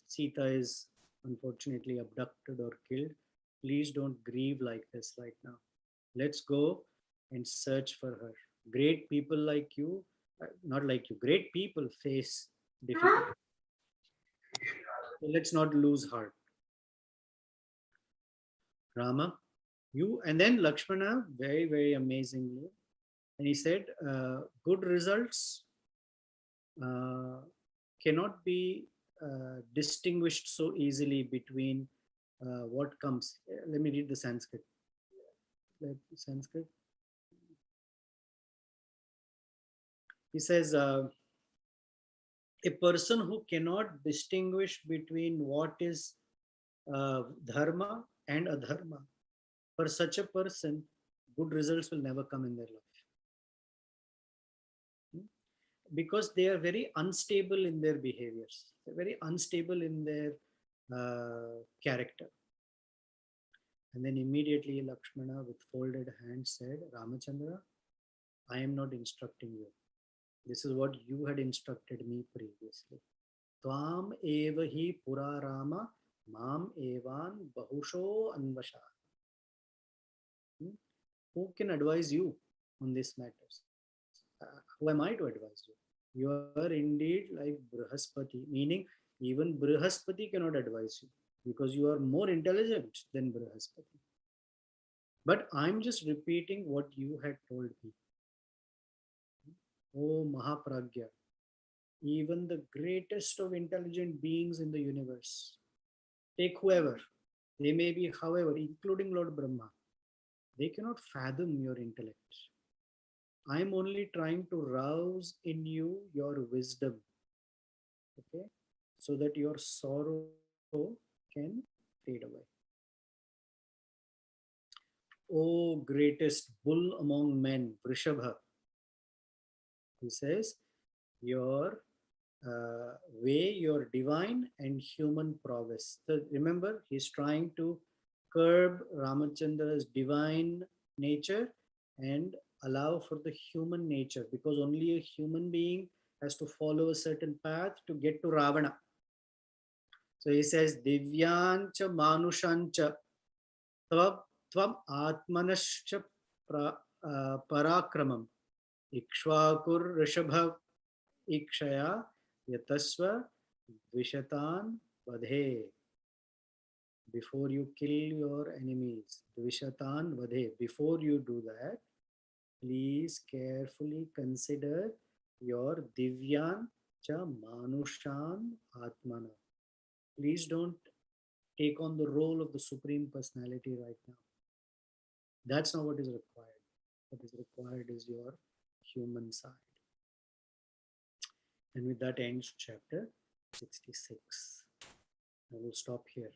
Sita is unfortunately abducted or killed, please don't grieve like this right now. Let's go and search for her. Great people like you, not like you, great people face difficulty. So let's not lose heart. Rama, you, and then Lakshmana, very, very amazingly. And he said, good results cannot be distinguished so easily between what comes. Let me read the Sanskrit. Sanskrit. He says, a person who cannot distinguish between what is dharma and adharma, for such a person, good results will never come in their life. Because they are very unstable in their behaviors. They're very unstable in their character. And then immediately Lakshmana with folded hands said, Ramachandra, I am not instructing you. This is what you had instructed me previously. Tvam eva hi pura Rama mam evan bahusho anvasha. Who can advise you on these matters? Who am I to advise you? You are indeed like Brihaspati, meaning even Brihaspati cannot advise you because you are more intelligent than Brihaspati. But I'm just repeating what you had told me. Oh Mahapragya, even the greatest of intelligent beings in the universe, take whoever, they may be however, including Lord Brahma, they cannot fathom your intellect. I am only trying to rouse in you your wisdom, okay, so that your sorrow can fade away. O greatest bull among men, Vrishabha, he says, your way, your divine and human prowess. So remember, he's trying to curb Ramachandra's divine nature and allow for the human nature, because only a human being has to follow a certain path to get to Ravana. So he says, Divyancha Manushancha Tvam Atmanascha Parakramam Ikshvakur Rishabha Ikshaya Yatasva Dvishatan Vadhe. Before you kill your enemies, Dvishatan Vadhe, before you do that, please carefully consider your Divyan Cha Manushan Atmana. Please don't take on the role of the Supreme Personality right now. That's not what is required. What is required is your human side. And with that ends chapter 66. I will stop here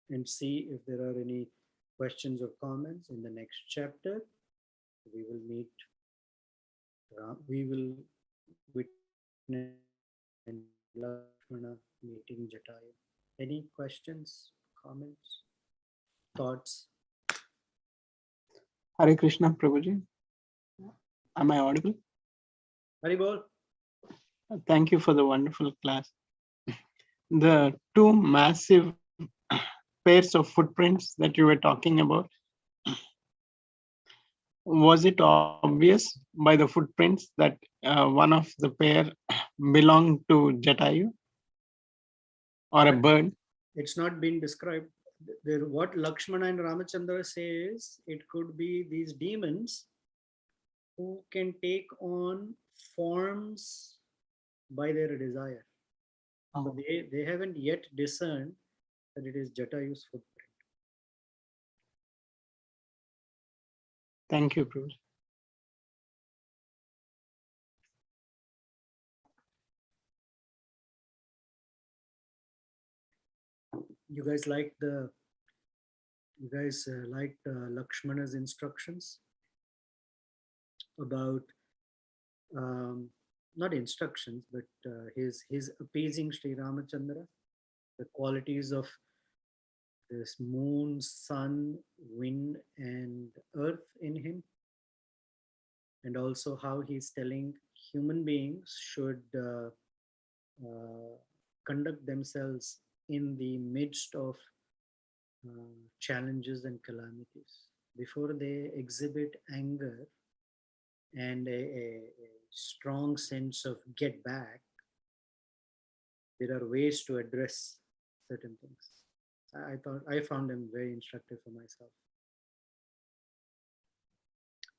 and see if there are any questions or comments in the next chapter. We will meet, we will witness and Lakshmana meeting Jatayu. Any questions, comments, thoughts? Hare Krishna, Prabhuji. Am I audible? Haribol. Thank you for the wonderful class. The two massive pairs of footprints that you were talking about, was it obvious by the footprints that one of the pair belonged to Jatayu or a bird? It's not been described. What Lakshmana and Ramachandra say is it could be these demons who can take on forms by their desire. Oh. So they haven't yet discerned that it is Jatayu's footprint. Thank you, Prabhuji. You guys liked Lakshmana's instructions about not instructions, but his appeasing Sri Ramachandra, the qualities of this moon, sun, wind, and earth in him, and also how he's telling human beings should conduct themselves in the midst of challenges and calamities. Before they exhibit anger and a strong sense of get back, there are ways to address certain things. I found them very instructive for myself.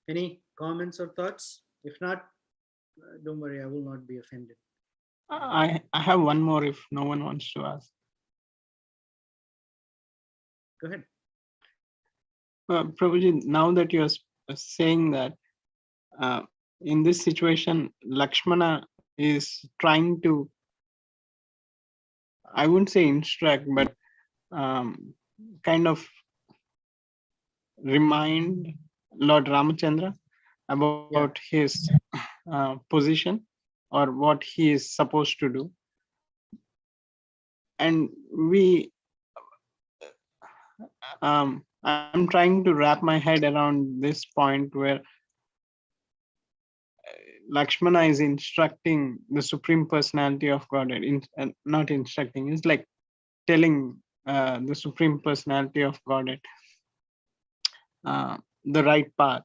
Any comments or thoughts? If not, don't worry, I will not be offended. I have one more if no one wants to ask. Go ahead. Prabhuji, now that you're saying that in this situation, Lakshmana is trying to, I wouldn't say instruct, but kind of remind Lord Ramachandra about his position or what he is supposed to do. And I'm trying to wrap my head around this point where Lakshmana is instructing the Supreme Personality of Godhead, not instructing, it's like telling the Supreme Personality of Godhead the right path.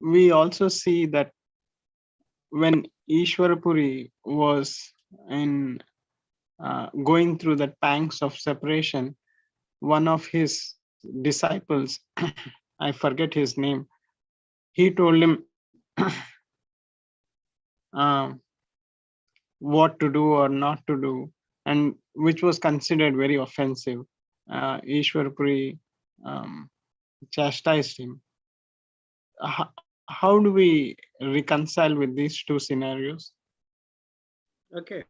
We also see that when Ishwarapuri was in going through the pangs of separation, one of his disciples, I forget his name, he told him, what to do or not to do, and which was considered very offensive. Ishwarpuri um, chastised him. How do we reconcile with these two scenarios? Okay,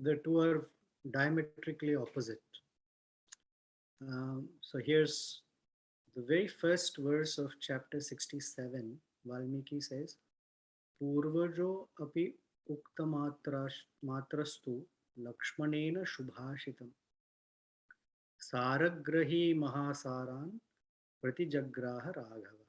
the two are diametrically opposite. So here's the very first verse of chapter 67. Valmiki says, Purvajo api matrastu Lakshmanena Shubhashitam Saragrahi Mahasaran Pratijagraha Raghava.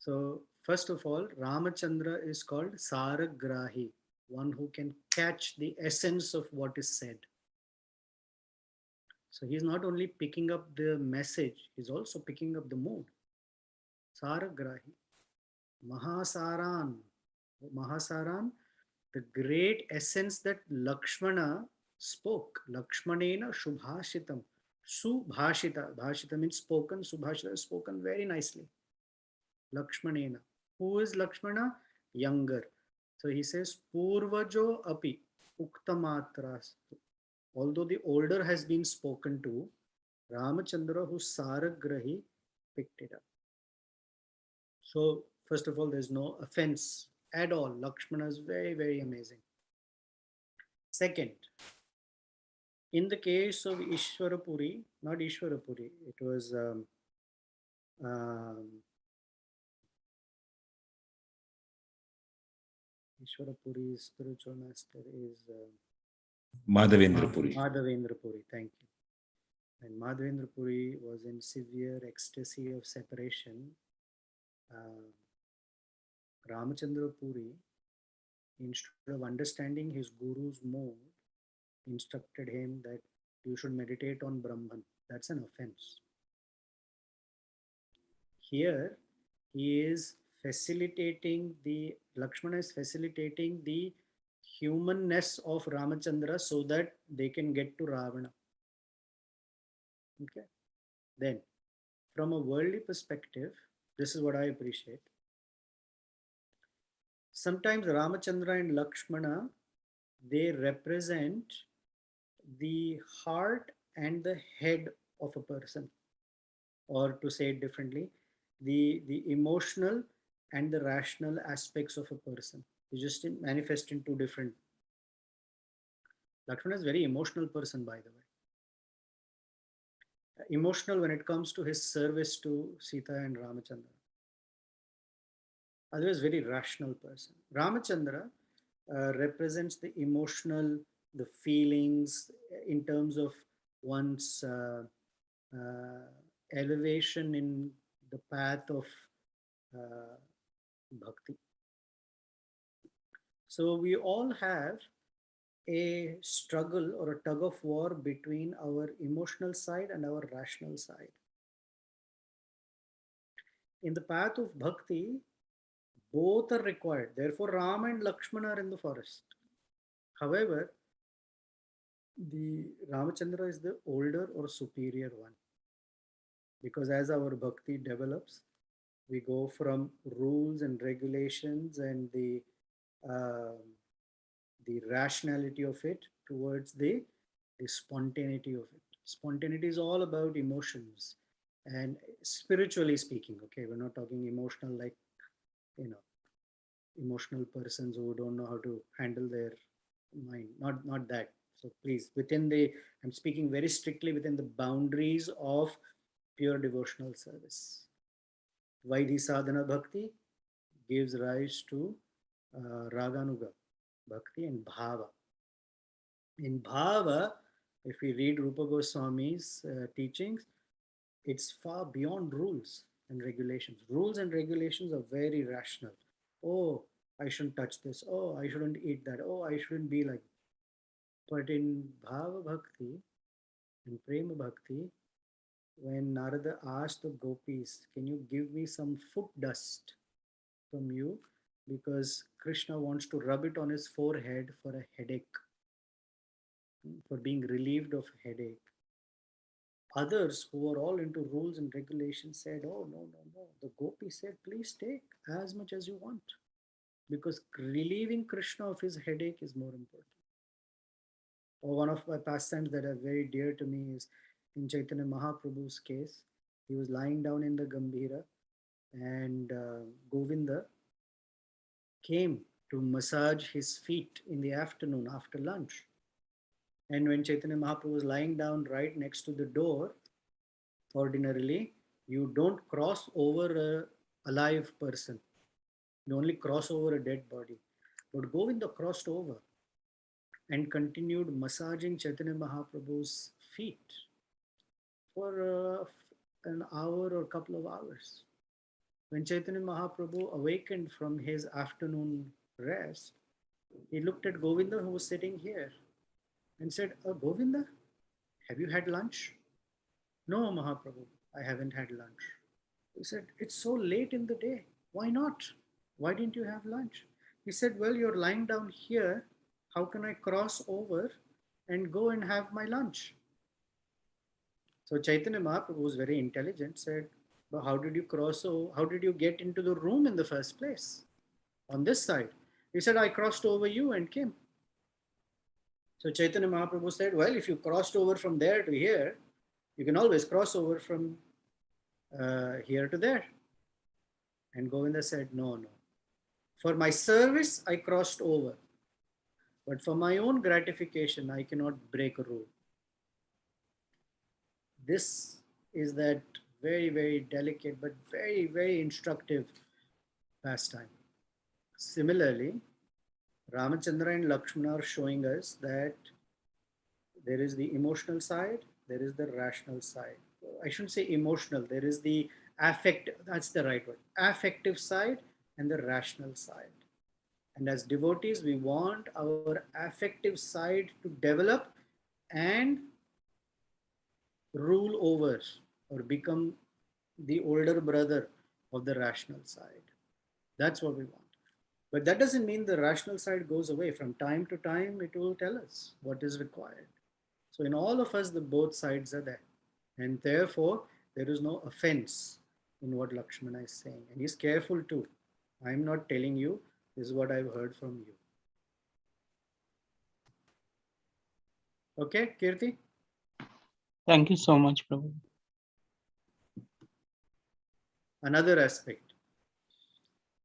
So, first of all, Ramachandra is called Saragrahi, one who can catch the essence of what is said. So, he's not only picking up the message, he's also picking up the mood. Saragrahi. Mahasaran. Mahasaran, the great essence that Lakshmana spoke. Lakshmanena Shubhashitam. Subhashita. Bhashita means spoken. Subhashita is spoken very nicely. Lakshmanena. Who is Lakshmana? Younger. So he says, Purvajo api uktamatras. Although the older has been spoken to, Ramachandra, who's Saragrahi, picked it up. So, first of all, there's no offense at all. Lakshmana is very, very amazing. Second, in the case of Ishwarapuri, not Ishwarapuri, it was um, Ishwarapuri's spiritual master is Madhavendra Puri. Madhavendra Puri. Thank you. And Madhavendra Puri was in severe ecstasy of separation. Ramachandra Puri, instead of understanding his guru's mood, instructed him that you should meditate on Brahman. That's an offense. Here, he is facilitating Lakshmana is facilitating the humanness of Ramachandra so that they can get to Ravana. Okay. Then, from a worldly perspective, this is what I appreciate. Sometimes Ramachandra and Lakshmana, they represent the heart and the head of a person, or to say it differently, the emotional and the rational aspects of a person. They just manifest in two different. Lakshmana is a very emotional person, by the way. Emotional when it comes to his service to Sita and Ramachandra. Otherwise, very rational person. Ramachandra represents the emotional, the feelings in terms of one's elevation in the path of bhakti. So we all have a struggle or a tug of war between our emotional side and our rational side. In the path of bhakti, both are required. Therefore, Ram and Lakshmana are in the forest. However, the Ramachandra is the older or superior one. Because as our bhakti develops, we go from rules and regulations and uh, the rationality of it towards the spontaneity of it. Spontaneity is all about emotions and spiritually speaking. Okay, we're not talking emotional like, you know, emotional persons who don't know how to handle their mind. Not that. So please, within the, I'm speaking very strictly within the boundaries of pure devotional service. Vaidhi sadhana bhakti gives rise to raganuga bhakti and bhava. In bhava, if we read Rupa Goswami's teachings, it's far beyond rules and regulations. Rules and regulations are very rational. Oh, I shouldn't touch this. Oh, I shouldn't eat that. Oh, I shouldn't be like. But in bhava bhakti, in prema bhakti, when Narada asked the gopis, can you give me some foot dust from you? Because Krishna wants to rub it on his forehead for a headache, for being relieved of headache. Others who were all into rules and regulations said, oh, no, no, no. The gopi said, please take as much as you want. because relieving Krishna of his headache is more important. Or one of my pastimes that are very dear to me is in Chaitanya Mahaprabhu's case. He was lying down in the Gambhira, and Govinda came to massage his feet in the afternoon after lunch. And when Chaitanya Mahaprabhu was lying down right next to the door, ordinarily, you don't cross over a alive person. You only cross over a dead body. But Govinda crossed over and continued massaging Chaitanya Mahaprabhu's feet for an hour or a couple of hours. When Chaitanya Mahaprabhu awakened from his afternoon rest, he looked at Govinda, who was sitting here, and said, Govinda, have you had lunch? No, Mahaprabhu, I haven't had lunch. He said, it's so late in the day. Why not? Why didn't you have lunch? He said, well, you're lying down here. How can I cross over and go and have my lunch? So Chaitanya Mahaprabhu was very intelligent, said, but how did you cross over? How did you get into the room in the first place? On this side. He said, I crossed over you and came. So Chaitanya Mahaprabhu said, well, if you crossed over from there to here, you can always cross over from here to there. And Govinda said, no. For my service, I crossed over. But for my own gratification, I cannot break a rule. This is that very, very delicate, but very, very instructive pastime. Similarly, Ramachandra and Lakshmana are showing us that there is the emotional side, there is the rational side. I shouldn't say emotional, there is the affective, that's the right word, affective side and the rational side. And as devotees, we want our affective side to develop and rule over or become the older brother of the rational side. That's what we want. But that doesn't mean the rational side goes away. From time to time, it will tell us what is required. So in all of us, the both sides are there. And therefore, there is no offense in what Lakshmana is saying. And he's careful too. I'm not telling you, this is what I've heard from you. Okay, Kirti? Thank you so much, Prabhu. Another aspect.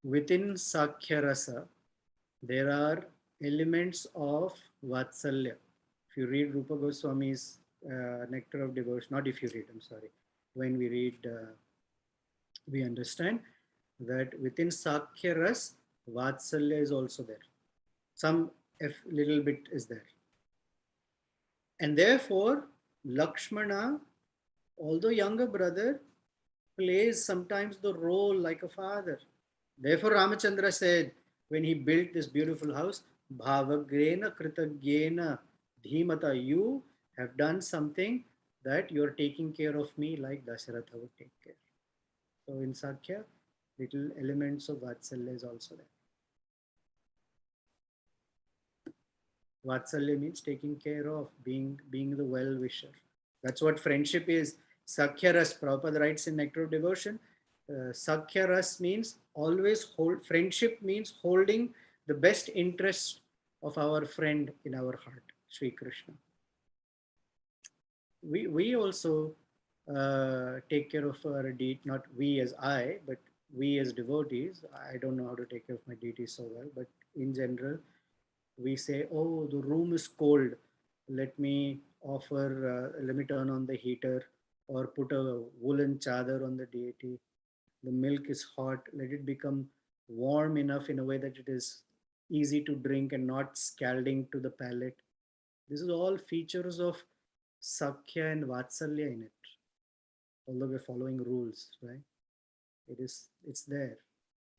Within Sakhya Rasa, there are elements of Vatsalya. If you read Rupa Goswami's Nectar of Devotion, not if you read, I'm sorry, when we read, we understand that within Sakhya Ras, Vatsalya is also there. Some little bit is there. And therefore, Lakshmana, although younger brother, plays sometimes the role like a father. Therefore, Ramachandra said, when he built this beautiful house, Bhavagrena Kritagyena Dhimata, you have done something that you're taking care of me like Dasharatha would take care. So in Sakhya, little elements of Vatsalya is also there. Vatsalya means taking care of, being the well-wisher. That's what friendship is. Sakhya Ras, Prabhupada writes in Nectar of Devotion, Sakhya Ras means always hold, friendship means holding the best interest of our friend in our heart, Sri Krishna. We also take care of our deity, not we as I, but we as devotees. I don't know how to take care of my deity so well, but in general, we say, oh, the room is cold. Let me turn on the heater or put a woolen chadar on the deity. The milk is hot. Let it become warm enough in a way that it is easy to drink and not scalding to the palate. This is all features of Sakhya and Vatsalya in it. Although we're following rules, right? It's there.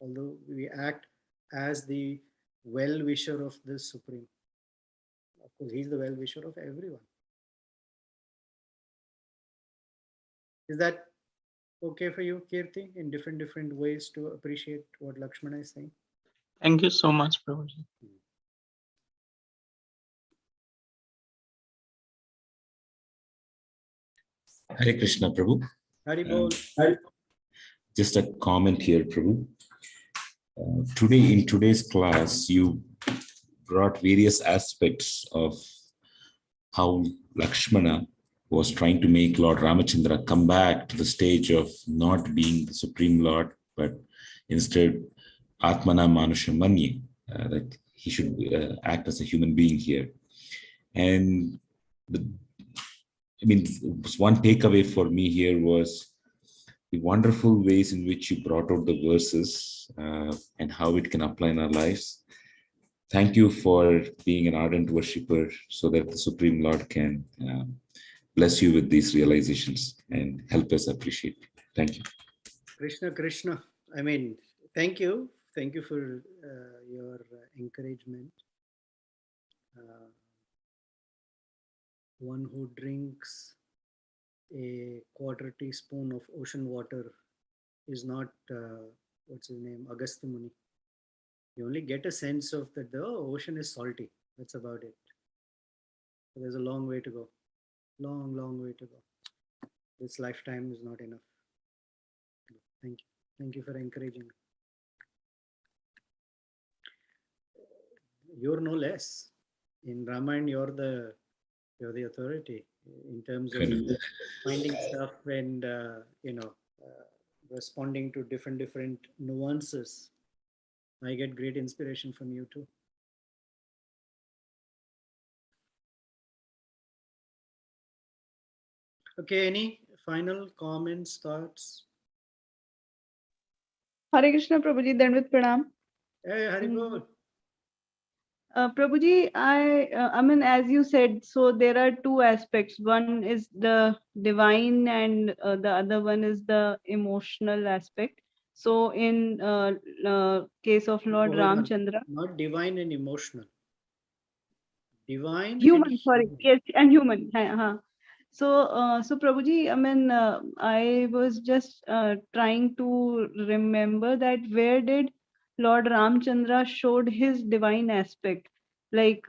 Although we act as the well-wisher of the Supreme. Of course, he's the well-wisher of everyone. Is that okay for you, Kirti, in different ways to appreciate what Lakshmana is saying? Thank you so much, Prabhuji. Hare Krishna, Prabhu. Hari Bol. Just a comment here, Prabhu. Today, in today's class, you brought various aspects of how Lakshmana was trying to make Lord Ramachandra come back to the stage of not being the Supreme Lord, but instead Atmana Manusha Manye, that he should act as a human being here. And the, I mean, one takeaway for me here was the wonderful ways in which you brought out the verses and how it can apply in our lives. Thank you for being an ardent worshipper so that the Supreme Lord can bless you with these realizations and help us appreciate. Thank you. Krishna, Krishna. I mean, thank you. Thank you for your encouragement. One who drinks a quarter teaspoon of ocean water is not, what's his name, Agastya Muni. You only get a sense of that the ocean is salty. That's about it. So there's a long way to go. Long, long way to go. This lifetime is not enough. Thank you. Thank you for encouraging me. You're no less. In Ramayana, you're the authority in terms of finding stuff and responding to different nuances. I get great inspiration from you too. Okay, any final comments, thoughts? Hare Krishna, Prabhuji, Dandvat Pranam. Hey, Haribol. Prabhuji, I mean, as you said, so there are two aspects. One is the divine, and the other one is the emotional aspect. So, in case of Lord Hold on. Ramchandra, Not divine and emotional. Divine and human, sorry, human. yes, and human. So Prabhuji, I mean, I was just trying to remember that where did Lord Ramchandra showed his divine aspect, like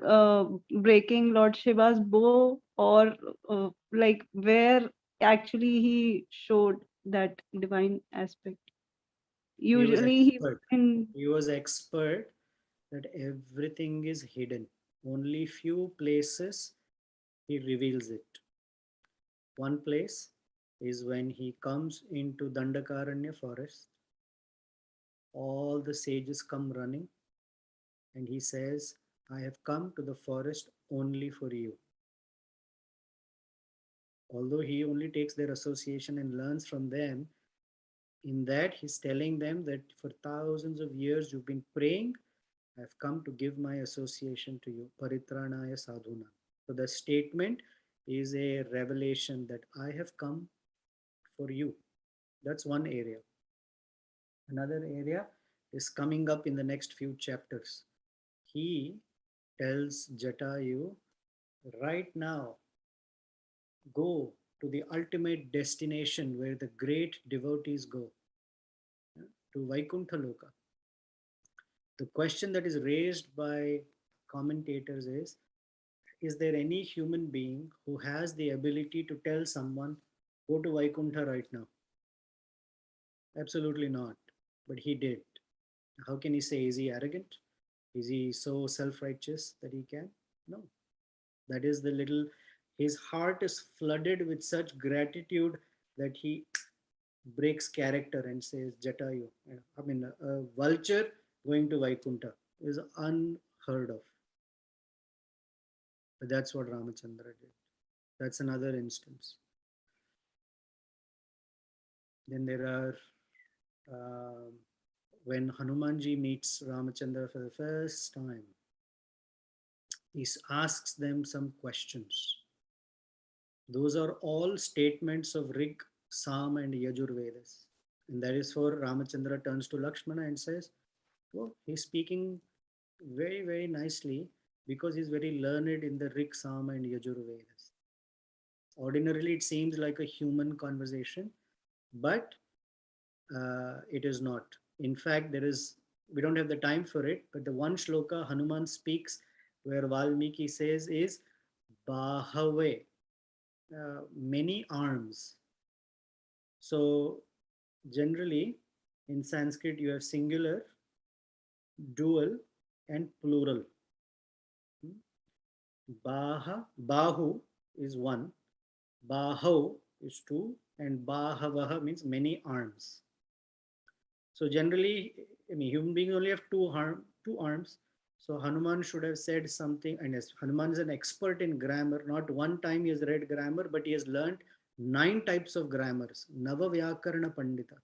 breaking Lord Shiva's bow, or like where actually he showed that divine aspect. He was Usually he expert. in He was expert that everything is hidden. Only few places he reveals it. One place is when he comes into Dandakaranya forest. All the sages come running and he says, I have come to the forest only for you. Although he only takes their association and learns from them, in that he's telling them that for thousands of years you've been praying, I've come to give my association to you. Paritranaya sadhuna. So the statement is a revelation that I have come for you. That's one area. Another area is coming up in the next few chapters. He tells Jatayu, right now, go to the ultimate destination where the great devotees go, to Vaikuntha Loka. The question that is raised by commentators is there any human being who has the ability to tell someone, go to Vaikuntha right now? Absolutely not. But he did. How can he say, is he arrogant? Is he so self-righteous that he can? No. That is the little, his heart is flooded with such gratitude that he breaks character and says, Jatayu. I mean, a vulture going to Vaikuntha is unheard of. But that's what Ramachandra did. That's another instance. Then there are, when Hanumanji meets Ramachandra for the first time, he asks them some questions. Those are all statements of Rig, Sam, and Yajur Vedas. And that is for Ramachandra turns to Lakshmana and says, oh, he's speaking very, very nicely because he's very learned in the Rig, Sam, and Yajur Vedas. Ordinarily, it seems like a human conversation, but it is not. In fact, we don't have the time for it, but the one shloka Hanuman speaks where Valmiki says is Bahave, many arms. So generally in Sanskrit you have singular dual, and plural. Bahu is one, Baho is two, and Bahavaha means many arms. So generally, I mean, human beings only have two arms. So Hanuman should have said something, and yes, Hanuman is an expert in grammar. Not one time he has read grammar, but he has learned 9 types of grammars. Nava Vyakarana Pandita.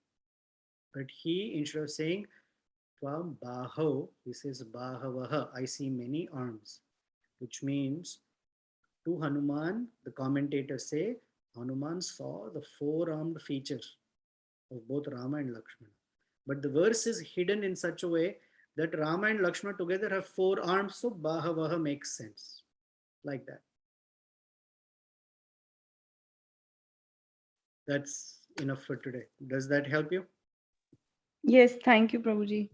But he, instead of saying Tvam Baho, he says Bahavaha. I see many arms, which means to Hanuman, the commentators say Hanuman saw the four-armed features of both Rama and Lakshmana. But the verse is hidden in such a way that Rama and Lakshmana together have 4 arms, so Bahavaha makes sense. Like that. That's enough for today. Does that help you? Yes, thank you, Prabhuji.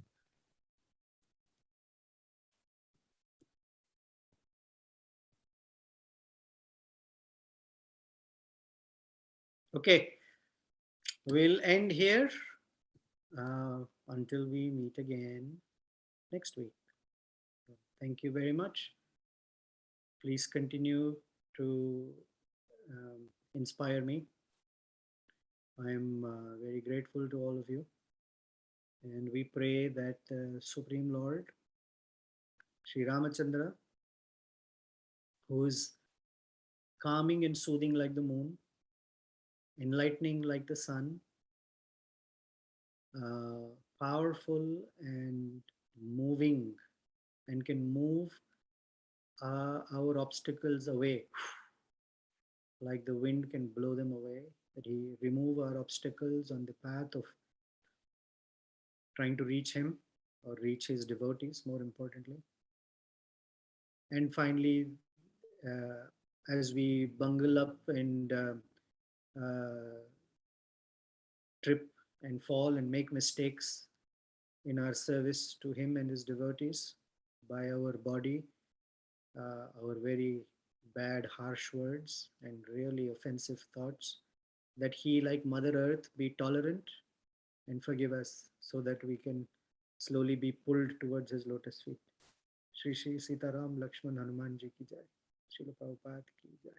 Okay. We'll end here until we meet again next week. Thank you very much. Please continue to inspire me. I am very grateful to all of you. And we pray that Supreme Lord, Sri Ramachandra, who is calming and soothing like the moon, enlightening like the sun, powerful and moving, and can move our obstacles away, like the wind can blow them away, that he remove our obstacles on the path of trying to reach him or reach his devotees, more importantly. And finally, as we bungle up and trip and fall and make mistakes in our service to him and his devotees by our body, our very bad, harsh words and really offensive thoughts, that he, like Mother Earth, be tolerant and forgive us so that we can slowly be pulled towards his lotus feet. Shri Shri Sitaram Lakshman Hanuman Ji ki jai. Srila Prabhupada ki jai.